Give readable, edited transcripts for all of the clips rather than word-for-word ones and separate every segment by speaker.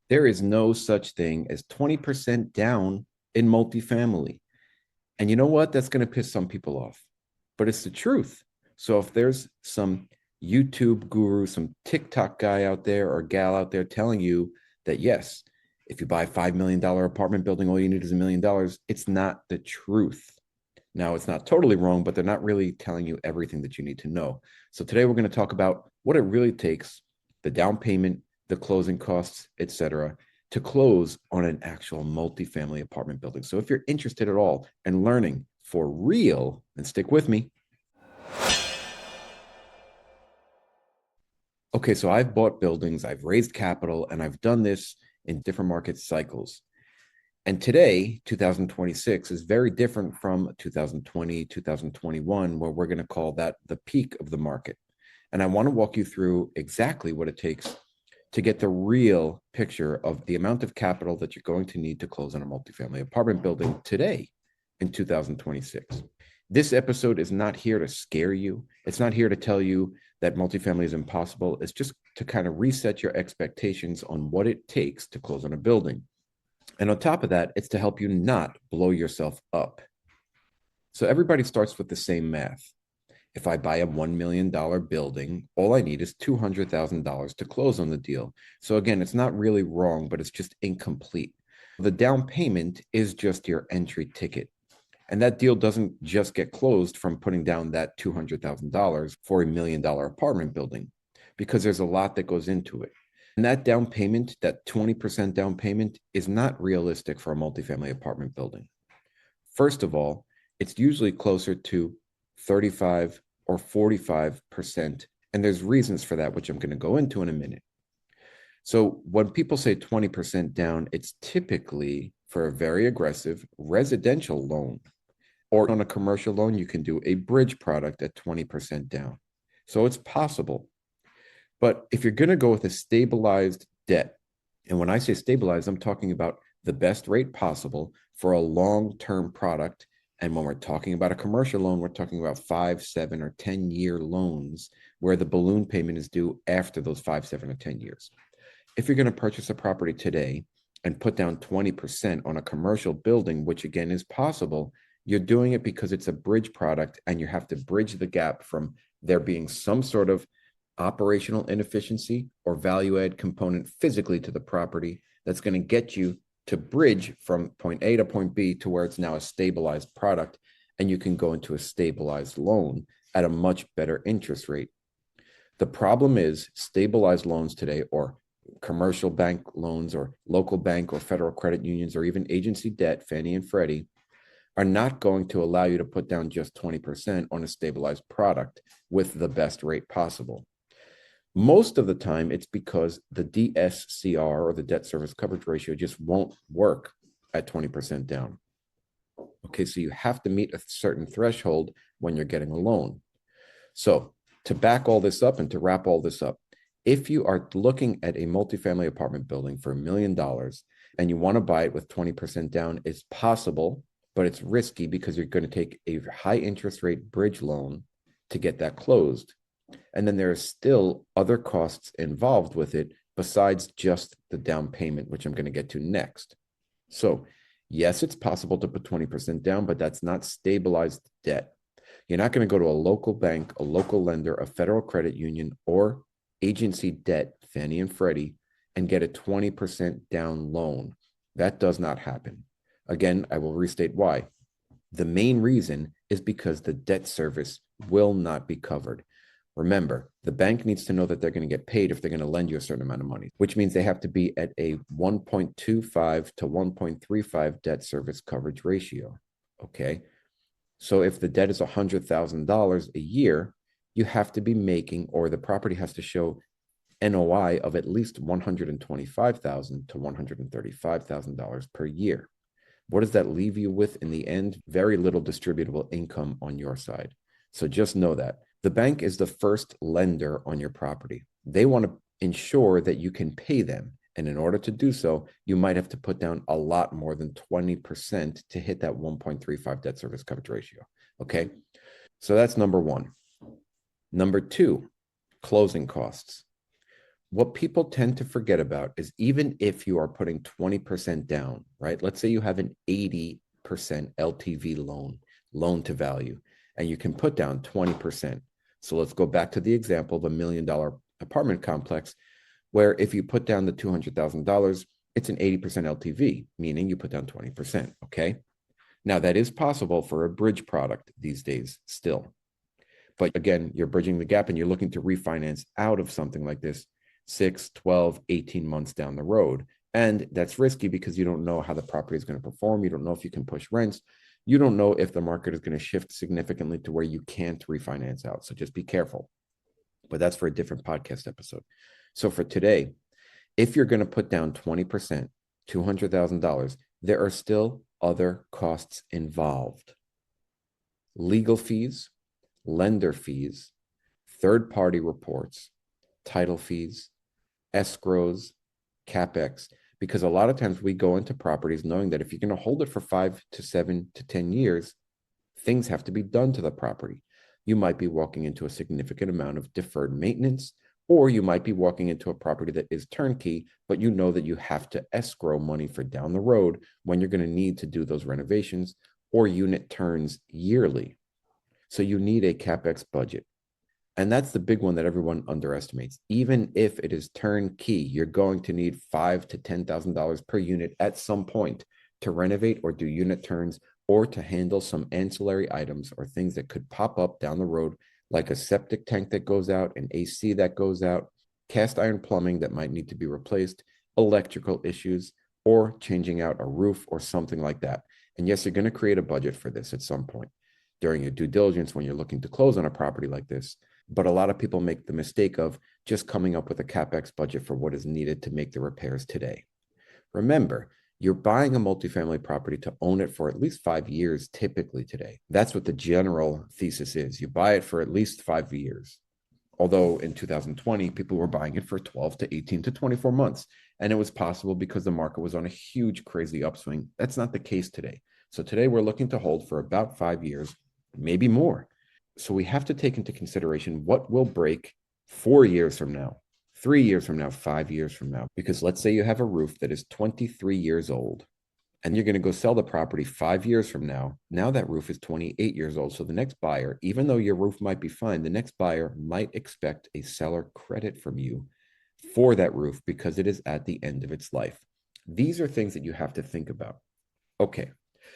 Speaker 1: There is no such thing as 20% down in multifamily. And you know what? That's going to piss some people off, but it's the truth. So if there's some YouTube guru, some TikTok guy out there or gal out there telling you that, yes, if you buy a $5 million apartment building, all you need is $1 million, it's not the truth. Now, it's not totally wrong, but they're not really telling you everything that you need to know. So today we're going to talk about what it really takes, the down payment, the closing costs, etc., to close on an actual multifamily apartment building. So if you're interested at all in learning for real, then stick with me. Okay, so I've bought buildings, I've raised capital, and I've done this in different market cycles. And today, 2026 is very different from 2020, 2021, where we're going to call that the peak of the market. And I want to walk you through exactly what it takes to get the real picture of the amount of capital that you're going to need to close on a multifamily apartment building today in 2026. This episode is not here to scare you. It's not here to tell you that multifamily is impossible. It's just to kind of reset your expectations on what it takes to close on a building. And on top of that, it's to help you not blow yourself up. So everybody starts with the same math. If I buy a $1 million building, all I need is $200,000 to close on the deal. So again, it's not really wrong, but it's just incomplete. The down payment is just your entry ticket. And that deal doesn't just get closed from putting down that $200,000 for $1 million apartment building, because there's a lot that goes into it. And that down payment, that 20% down payment, is not realistic for a multifamily apartment building. First of all, it's usually closer to 35 or 45%. And there's reasons for that, which I'm going to go into in a minute. So when people say 20% down, it's typically for a very aggressive residential loan. Or on a commercial loan, you can do a bridge product at 20% down. So it's possible. But if you're going to go with a stabilized debt, and when I say stabilized, I'm talking about the best rate possible for a long-term product. And when we're talking about a commercial loan, we're talking about 5, 7, or 10-year loans where the balloon payment is due after those 5, 7, or 10 years. If you're going to purchase a property today and put down 20% on a commercial building, which again is possible, you're doing it because it's a bridge product and you have to bridge the gap from there being some sort of operational inefficiency or value add component physically to the property that's going to get you to bridge from point A to point B to where it's now a stabilized product, and you can go into a stabilized loan at a much better interest rate. The problem is stabilized loans today, or commercial bank loans or local bank or federal credit unions or even agency debt, Fannie and Freddie, are not going to allow you to put down just 20% on a stabilized product with the best rate possible. Most of the time, it's because the DSCR, or the debt service coverage ratio, just won't work at 20% down. Okay, so you have to meet a certain threshold when you're getting a loan. So to back all this up and to wrap all this up, if you are looking at a multifamily apartment building for $1 million and you want to buy it with 20% down, it's possible, but it's risky because you're going to take a high interest rate bridge loan to get that closed. And then there are still other costs involved with it besides just the down payment, which I'm going to get to next. So yes, it's possible to put 20% down, but that's not stabilized debt. You're not going to go to a local bank, a local lender, a federal credit union, or agency debt, Fannie and Freddie, and get a 20% down loan. That does not happen. Again, I will restate why. The main reason is because the debt service will not be covered. Remember, the bank needs to know that they're going to get paid if they're going to lend you a certain amount of money, which means they have to be at a 1.25 to 1.35 debt service coverage ratio. Okay. So if the debt is $100,000 a year, you have to be making, or the property has to show NOI of at least $125,000 to $135,000 per year. What does that leave you with in the end? Very little distributable income on your side. So just know that. The bank is the first lender on your property. They want to ensure that you can pay them. And in order to do so, you might have to put down a lot more than 20% to hit that 1.35 debt service coverage ratio. Okay. So that's number one. Number two, closing costs. What people tend to forget about is even if you are putting 20% down, right? Let's say you have an 80% LTV loan to value, and you can put down 20%. So let's go back to the example of $1 million apartment complex, where if you put down the $200,000, it's an 80% LTV, meaning you put down 20%. Okay. Now, that is possible for a bridge product these days still. But again, you're bridging the gap and you're looking to refinance out of something like this 6, 12, 18 months down the road. And that's risky because you don't know how the property is going to perform. You don't know if you can push rents. You don't know if the market is going to shift significantly to where you can't refinance out. So just be careful. But that's for a different podcast episode. So for today, if you're going to put down 20%, $200,000, there are still other costs involved. Legal fees, lender fees, third-party reports, title fees, escrows, CapEx, because a lot of times we go into properties knowing that if you're going to hold it for 5 to 7 to 10 years, things have to be done to the property. You might be walking into a significant amount of deferred maintenance, or you might be walking into a property that is turnkey, but you know that you have to escrow money for down the road when you're going to need to do those renovations or unit turns yearly. So you need a CapEx budget. And that's the big one that everyone underestimates. Even if it is turnkey, you're going to need $5,000 to $10,000 per unit at some point to renovate or do unit turns or to handle some ancillary items or things that could pop up down the road, like a septic tank that goes out, an AC that goes out, cast iron plumbing that might need to be replaced, electrical issues, or changing out a roof or something like that. And yes, you're going to create a budget for this at some point during your due diligence when you're looking to close on a property like this. But a lot of people make the mistake of just coming up with a CapEx budget for what is needed to make the repairs today. Remember, you're buying a multifamily property to own it for at least 5 years typically today. That's what the general thesis is. You buy it for at least 5 years. Although in 2020, people were buying it for 12 to 18 to 24 months. And it was possible because the market was on a huge, crazy upswing. That's not the case today. So today we're looking to hold for about 5 years, maybe more. So we have to take into consideration what will break 4 years from now, 3 years from now, 5 years from now. Because let's say you have a roof that is 23 years old and you're going to go sell the property 5 years from now. Now that roof is 28 years old. So the next buyer, even though your roof might be fine, the next buyer might expect a seller credit from you for that roof because it is at the end of its life. These are things that you have to think about. Okay,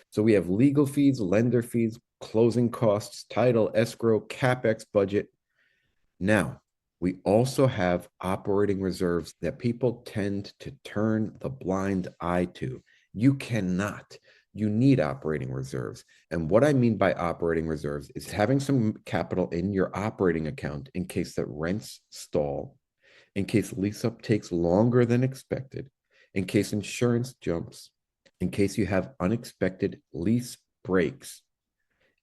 Speaker 1: so we have legal fees, lender fees, closing costs, title, escrow, CapEx budget. Now, we also have operating reserves that people tend to turn the blind eye to. You cannot. You need operating reserves. And what I mean by operating reserves is having some capital in your operating account in case that rents stall, in case lease up takes longer than expected, in case insurance jumps, in case you have unexpected lease breaks.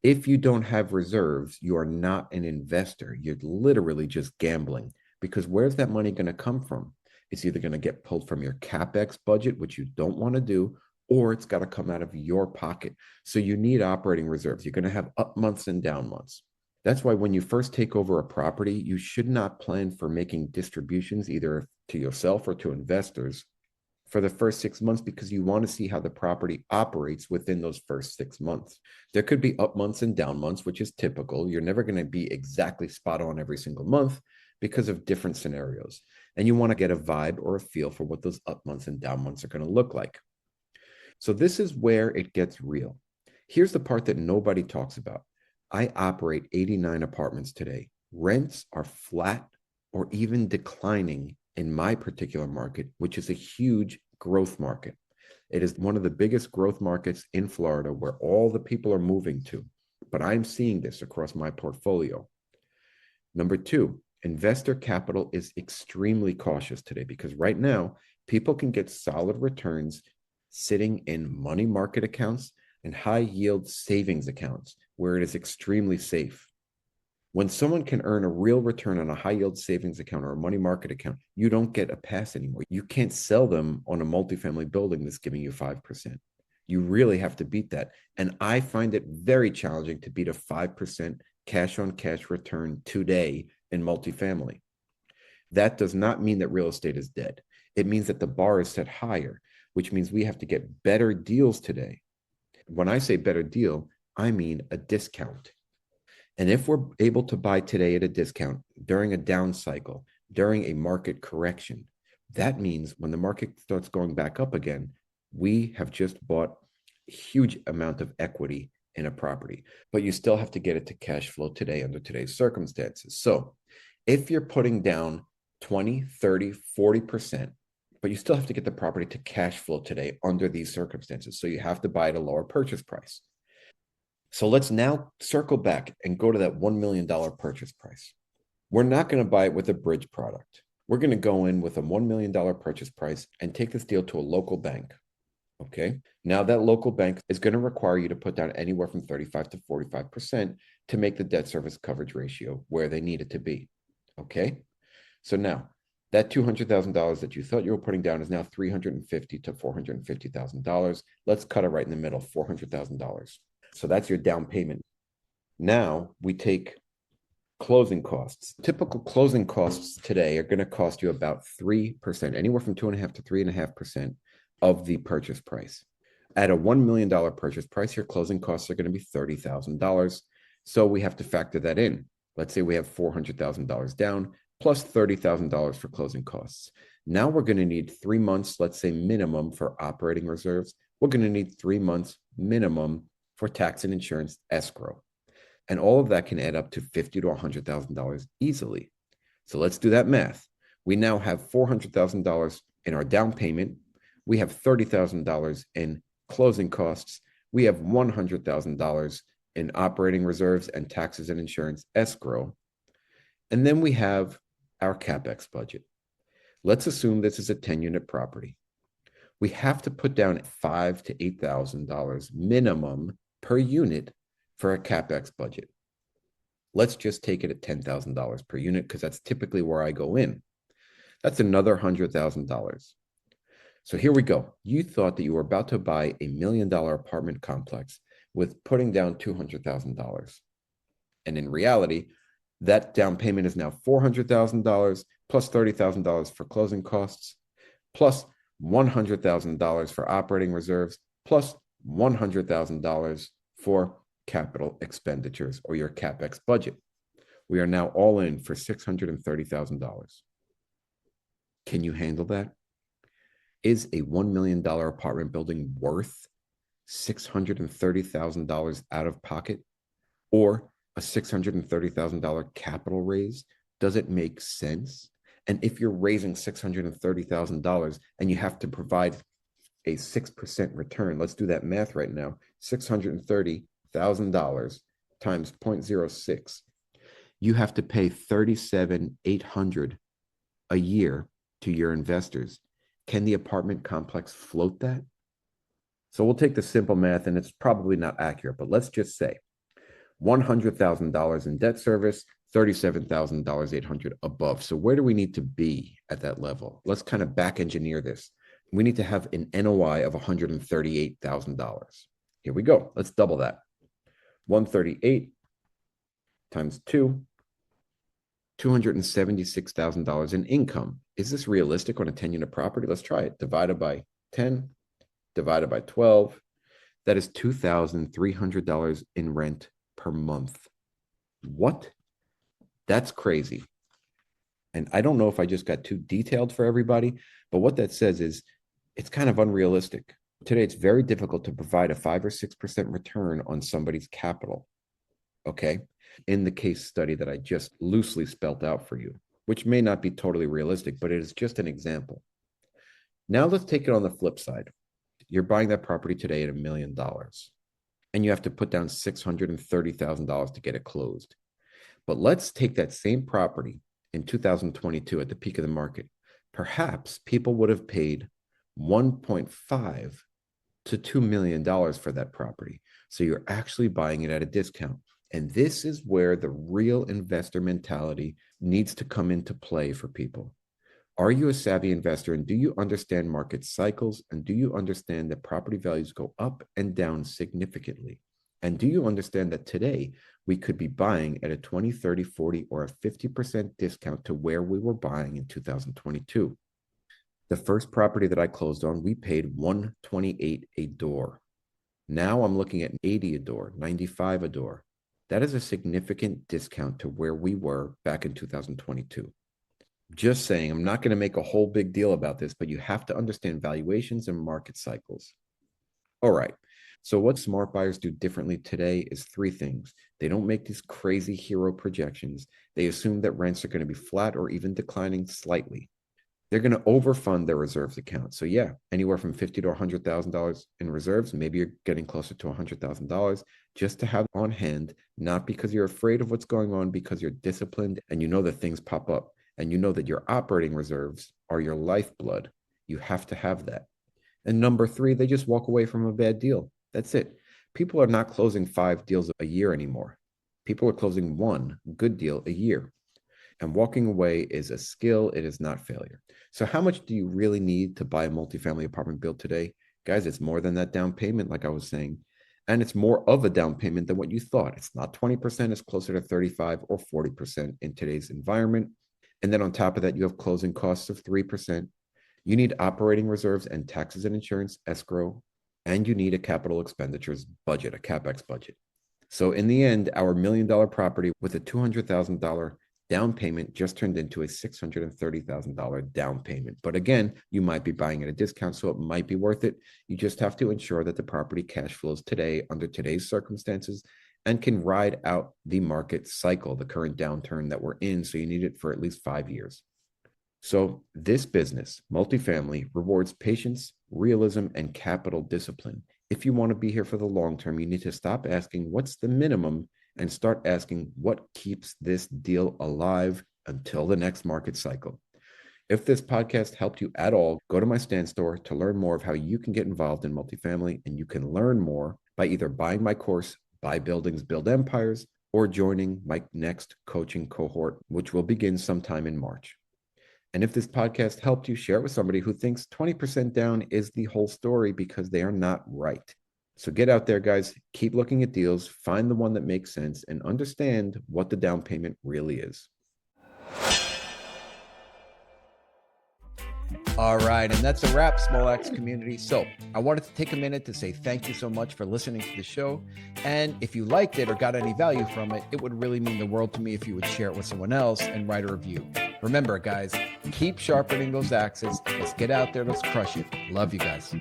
Speaker 1: If you don't have reserves, you are not an investor. You're literally just gambling because where's that money going to come from? It's either going to get pulled from your CapEx budget, which you don't want to do, or it's got to come out of your pocket. So you need operating reserves. You're going to have up months and down months. That's why when you first take over a property, you should not plan for making distributions either to yourself or to investors for the first 6 months because you want to see how the property operates within those first 6 months. There could be up months and down months, which is typical. You're never going to be exactly spot on every single month because of different scenarios. And you want to get a vibe or a feel for what those up months and down months are going to look like. So this is where it gets real. Here's the part that nobody talks about. I operate 89 apartments today. Rents are flat or even declining in my particular market, which is a huge growth market. It is one of the biggest growth markets in Florida where all the people are moving to. But I'm seeing this across my portfolio. Number two, investor capital is extremely cautious today because right now, people can get solid returns sitting in money market accounts and high yield savings accounts where it is extremely safe. When someone can earn a real return on a high yield savings account or a money market account, you don't get a pass anymore. You can't sell them on a multifamily building that's giving you 5%. You really have to beat that. And I find it very challenging to beat a 5% cash on cash return today in multifamily. That does not mean that real estate is dead. It means that the bar is set higher, which means we have to get better deals today. When I say better deal, I mean a discount. And if we're able to buy today at a discount during a down cycle, during a market correction, that means when the market starts going back up again, we have just bought a huge amount of equity in a property, but you still have to get it to cash flow today under today's circumstances. So if you're putting down 20, 30, 40%, but you still have to get the property to cash flow today under these circumstances. So you have to buy at a lower purchase price. So let's now circle back and go to that $1 million purchase price. We're not going to buy it with a bridge product. We're going to go in with a $1 million purchase price and take this deal to a local bank. Okay. Now that local bank is going to require you to put down anywhere from 35 to 45% to make the debt service coverage ratio where they need it to be. Okay. So now that $200,000 that you thought you were putting down is now $350,000 to $450,000. Let's cut it right in the middle, $400,000. So that's your down payment. Now we take closing costs. Typical closing costs today are going to cost you about 3%, anywhere from 2.5% to 3.5% of the purchase price. At a $1 million purchase price, your closing costs are going to be $30,000. So we have to factor that in. Let's say we have $400,000 down plus $30,000 for closing costs. Now we're going to need 3 months, let's say minimum, for operating reserves. We're going to need 3 months minimum for tax and insurance escrow. And all of that can add up to $50,000 to $100,000 easily. So let's do that math. We now have $400,000 in our down payment. We have $30,000 in closing costs. We have $100,000 in operating reserves and taxes and insurance escrow. And then we have our CapEx budget. Let's assume this is a 10-unit property. We have to put down $5,000 to $8,000 minimum per unit for a CapEx budget. Let's just take it at $10,000 per unit because that's typically where I go in. That's another $100,000. So here we go. You thought that you were about to buy a $1 million apartment complex with putting down $200,000. And in reality, that down payment is now $400,000 plus $30,000 for closing costs, plus $100,000 for operating reserves, plus $100,000 for capital expenditures or your CapEx budget. We are now all in for $630,000. Can you handle that? Is a $1 million apartment building worth $630,000 out of pocket or a $630,000 capital raise? Does it make sense? And if you're raising $630,000 and you have to provide a 6% return, let's do that math right now. $630,000 times 0.06. You have to pay $37,800 a year to your investors. Can the apartment complex float that? So we'll take the simple math, and it's probably not accurate, but let's just say $100,000 in debt service, $37,800 above. So where do we need to be at that level? Let's kind of back engineer this. We need to have an NOI of $138,000. Here we go. Let's double that. 138 times 2, $276,000 in income. Is this realistic on a 10-unit property? Let's try it. Divided by 10, divided by 12. That is $2,300 in rent per month. What? That's crazy. And I don't know if I just got too detailed for everybody, but what that says is it's kind of unrealistic. Today, it's very difficult to provide a 5 or 6% return on somebody's capital. Okay. In the case study that I just loosely spelled out for you, which may not be totally realistic, but it is just an example. Now let's take it on the flip side. You're buying that property today at $1 million, and you have to put down $630,000 to get it closed. But let's take that same property in 2022 at the peak of the market. Perhaps people would have paid $1.5 to $2 million for that property. So you're actually buying it at a discount. And this is where the real investor mentality needs to come into play for people. Are you a savvy investor, and do you understand market cycles, and do you understand that property values go up and down significantly? And do you understand that today we could be buying at a 20, 30, 40, or a 50% discount to where we were buying in 2022? The first property that I closed on, we paid $128 a door. Now I'm looking at 80 a door, 95 a door. That is a significant discount to where we were back in 2022. Just saying, I'm not going to make a whole big deal about this, but you have to understand valuations and market cycles. All right. So what smart buyers do differently today is three things. They don't make these crazy hero projections. They assume that rents are going to be flat or even declining slightly. They're going to overfund their reserves account. So yeah, anywhere from $50,000 to $100,000 in reserves. Maybe you're getting closer to $100,000 just to have on hand, not because you're afraid of what's going on, because you're disciplined and you know that things pop up and you know that your operating reserves are your lifeblood. You have to have that. And number three, they just walk away from a bad deal. That's it. People are not closing 5 deals a year anymore. People are closing one good deal a year. And walking away is a skill. It is not failure. So how much do you really need to buy a multifamily apartment built today? Guys, it's more than that down payment, like I was saying. And it's more of a down payment than what you thought. It's not 20%, it's closer to 35 or 40% in today's environment. And then on top of that, you have closing costs of 3%. You need operating reserves and taxes and insurance, escrow, and you need a capital expenditures budget, a CapEx budget. So in the end, our $1 million property with a $200,000 down payment just turned into a $630,000 down payment. But again, you might be buying at a discount, so it might be worth it. You just have to ensure that the property cash flows today under today's circumstances and can ride out the market cycle, the current downturn that we're in. So you need it for at least 5 years. So this business, multifamily, rewards patience, realism, and capital discipline. If you want to be here for the long term, you need to stop asking what's the minimum and start asking what keeps this deal alive until the next market cycle. If this podcast helped you at all, go to my Stand store to learn more of how you can get involved in multifamily, and you can learn more by either buying my course, Buy Buildings, Build Empires, or joining my next coaching cohort, which will begin sometime in March. And if this podcast helped you, share it with somebody who thinks 20% down is the whole story, because they are not right. So get out there, guys. Keep looking at deals, find the one that makes sense, and understand what the down payment really is. All right, and that's a wrap, Small Axe community. So I wanted to take a minute to say thank you so much for listening to the show. And if you liked it or got any value from it, it would really mean the world to me if you would share it with someone else and write a review. Remember, guys, keep sharpening those axes. Let's get out there. Let's crush it. Love you guys.